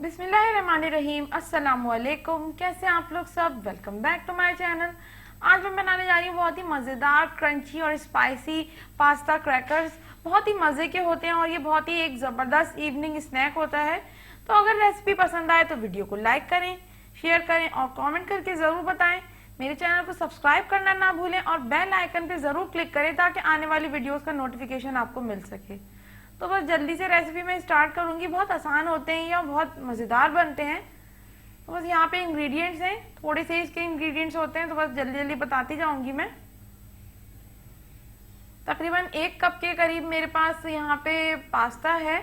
बिस्मिल्लाहिर्रहमानिर्रहीम। अस्सलामुअलैकुम। कैसे आप लोग सब? Welcome back to my channel. आज मैं बनाने जा रही हूँ बहुत ही मज़ेदार क्रंची और स्पाइसी पास्ता क्रैकर्स। बहुत ही मज़े के होते हैं और ये बहुत ही एक ज़बरदस्त इवनिंग स्नैक होता है। तो अगर रेसिपी पसंद आए तो वीडियो को लाइक करें, शेयर करें और कॉमेंट करके ज़रूर बताएं। मेरे चैनल को सब्सक्राइब करना ना भूलें और बेल आइकन पर ज़रूर क्लिक करें ताकि आने वाली वीडियोज़ का नोटिफिकेशन आपको मिल सके। तो बस जल्दी से रेसिपी में स्टार्ट करूंगी। बहुत आसान होते हैं या बहुत मज़ेदार बनते हैं। तो बस यहाँ पे इंग्रेडिएंट्स हैं, थोड़े से इसके इंग्रेडिएंट्स होते हैं, तो बस जल्दी जल्दी बताती जाऊंगी मैं। तकरीबन 1 कप के करीब मेरे पास यहाँ पे पास्ता है।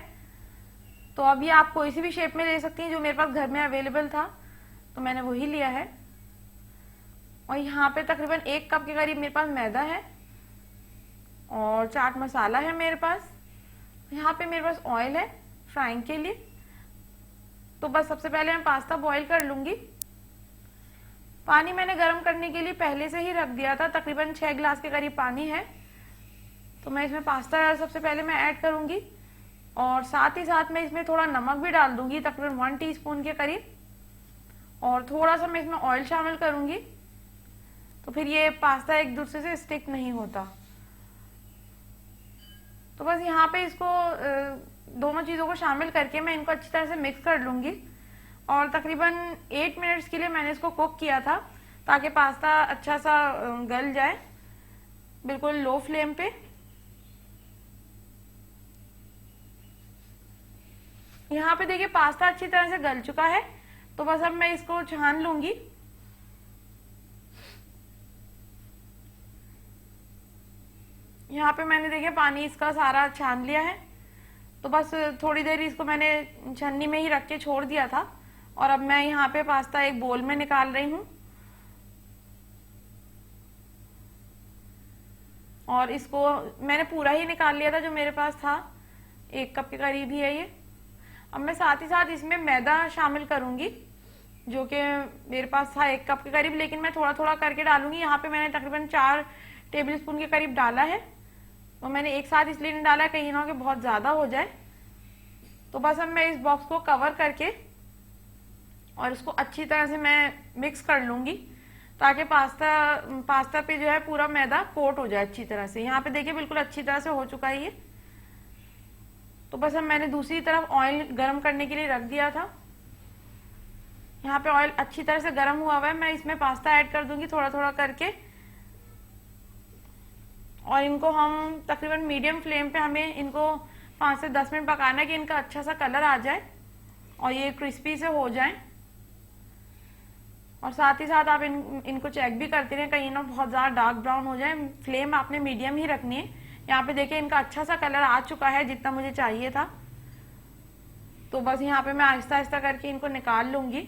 तो अभी आप कोई सी भी शेप में ले सकती हैं, जो मेरे पास घर में अवेलेबल था तो मैंने वही लिया है। और यहाँ पे तकरीबन 1 कप के करीब मेरे पास मैदा है और चाट मसाला है मेरे पास। यहाँ पे मेरे पास ऑयल है फ्राइंग के लिए। तो बस सबसे पहले मैं पास्ता बॉईल कर लूंगी। पानी मैंने गर्म करने के लिए पहले से ही रख दिया था, तकरीबन 6 गिलास के करीब पानी है। तो मैं इसमें पास्ता सबसे पहले मैं ऐड करूंगी और साथ ही साथ मैं इसमें थोड़ा नमक भी डाल दूंगी, तकरीबन 1 टीस्पून के करीब। और थोड़ा सा मैं इसमें ऑयल शामिल करूंगी, तो फिर ये पास्ता एक दूसरे से स्टिक नहीं होता। तो बस यहाँ पे इसको दोनों चीज़ों को शामिल करके मैं इनको अच्छी तरह से मिक्स कर लूँगी। और तकरीबन 8 मिनट्स के लिए मैंने इसको कुक किया था ताकि पास्ता अच्छा सा गल जाए, बिल्कुल लो फ्लेम पे। यहाँ पे देखिए पास्ता अच्छी तरह से गल चुका है। तो बस अब मैं इसको छान लूँगी। यहाँ पे मैंने देखिए पानी इसका सारा छान लिया है। तो बस थोड़ी देर इसको मैंने छन्नी में ही रख के छोड़ दिया था और अब मैं यहाँ पे पास्ता एक बोल में निकाल रही हूँ और इसको मैंने पूरा ही निकाल लिया था जो मेरे पास था। 1 कप के करीब ही है ये। अब मैं साथ ही साथ इसमें मैदा शामिल करूंगी जो कि मेरे पास था 1 कप के करीब, लेकिन मैं थोड़ा थोड़ा करके डालूंगी। यहाँ पे मैंने तकरीबन 4 टेबल स्पून के करीब डाला है। तो मैंने एक साथ इसलिए नहीं डाला कहीं ना हो कि बहुत ज़्यादा हो जाए। तो बस अब मैं इस बॉक्स को कवर करके और इसको अच्छी तरह से मैं मिक्स कर लूँगी ताकि पास्ता पे जो है पूरा मैदा कोट हो जाए अच्छी तरह से। यहाँ पे देखिए बिल्कुल अच्छी तरह से हो चुका है ये। तो बस अब मैंने दूसरी तरफ ऑयल गर्म करने के लिए रख दिया था। यहाँ पे ऑयल अच्छी तरह से गर्म हुआ है। मैं इसमें पास्ता ऐड कर दूंगी थोड़ा थोड़ा करके और इनको हम तकरीबन मीडियम फ्लेम पे हमें इनको 5 से 10 मिनट पकाना है कि इनका अच्छा सा कलर आ जाए और ये क्रिस्पी से हो जाए। और साथ ही साथ आप इनको चेक भी करते रहें कहीं ना बहुत ज़्यादा डार्क ब्राउन हो जाए। फ्लेम आपने मीडियम ही रखनी है। यहाँ पे देखिए इनका अच्छा सा कलर आ चुका है जितना मुझे चाहिए था। तो बस यहाँ पे मैं आहिस्ता आहिस्ता करके इनको निकाल लूंगी।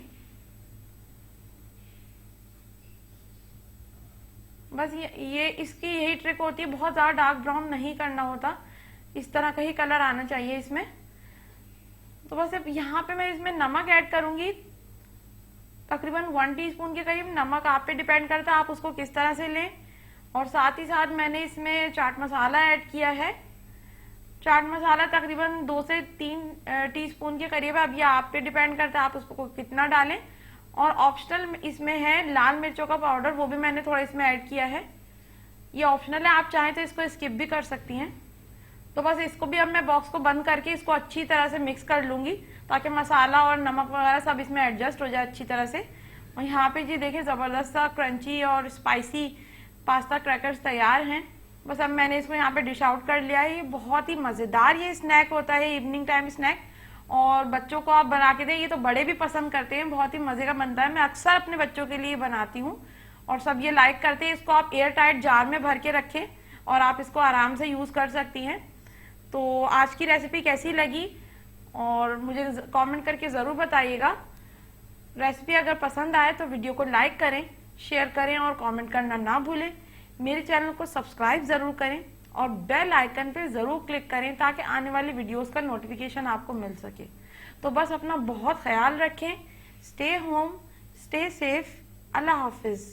बस ये इसकी यही ट्रिक होती है, बहुत ज़्यादा डार्क ब्राउन नहीं करना होता, इस तरह का ही कलर आना चाहिए इसमें। तो बस अब यहाँ पे मैं इसमें नमक ऐड करूंगी, तकरीबन 1 टीस्पून के करीब। नमक आप पे डिपेंड करता है आप उसको किस तरह से लें। और साथ ही साथ मैंने इसमें चाट मसाला ऐड किया है। चाट मसाला तकरीबन 2 से 3 टीस्पून के करीब है। अब ये आप पे डिपेंड करता है आप उसको कितना डालें। और ऑप्शनल इसमें है लाल मिर्चों का पाउडर, वो भी मैंने थोड़ा इसमें ऐड किया है। ये ऑप्शनल है, आप चाहें तो इसको स्किप भी कर सकती हैं। तो बस इसको भी अब मैं बॉक्स को बंद करके इसको अच्छी तरह से मिक्स कर लूंगी ताकि मसाला और नमक वगैरह सब इसमें एडजस्ट हो जाए अच्छी तरह से। और यहाँ पे जी देखिए ज़बरदस्त सा क्रंची और स्पाइसी पास्ता क्रैकर्स तैयार हैं। बस अब मैंने इसको यहाँ पे डिश आउट कर लिया है। ये बहुत ही मज़ेदार ये स्नैक होता है, इवनिंग टाइम स्नैक। और बच्चों को आप बना के दें, ये तो बड़े भी पसंद करते हैं, बहुत ही मज़े का बनता है। मैं अक्सर अपने बच्चों के लिए बनाती हूँ और सब ये लाइक करते हैं। इसको आप एयर टाइट जार में भर के रखें और आप इसको आराम से यूज़ कर सकती हैं। तो आज की रेसिपी कैसी लगी और मुझे कमेंट करके ज़रूर बताइएगा। रेसिपी अगर पसंद आए तो वीडियो को लाइक करें, शेयर करें और कमेंट करना ना भूलें। मेरे चैनल को सब्सक्राइब ज़रूर करें और बेल आइकन पे ज़रूर क्लिक करें ताकि आने वाली वीडियोस का नोटिफिकेशन आपको मिल सके। तो बस अपना बहुत ख्याल रखें। Stay home, stay safe. अल्लाह हाफिज़।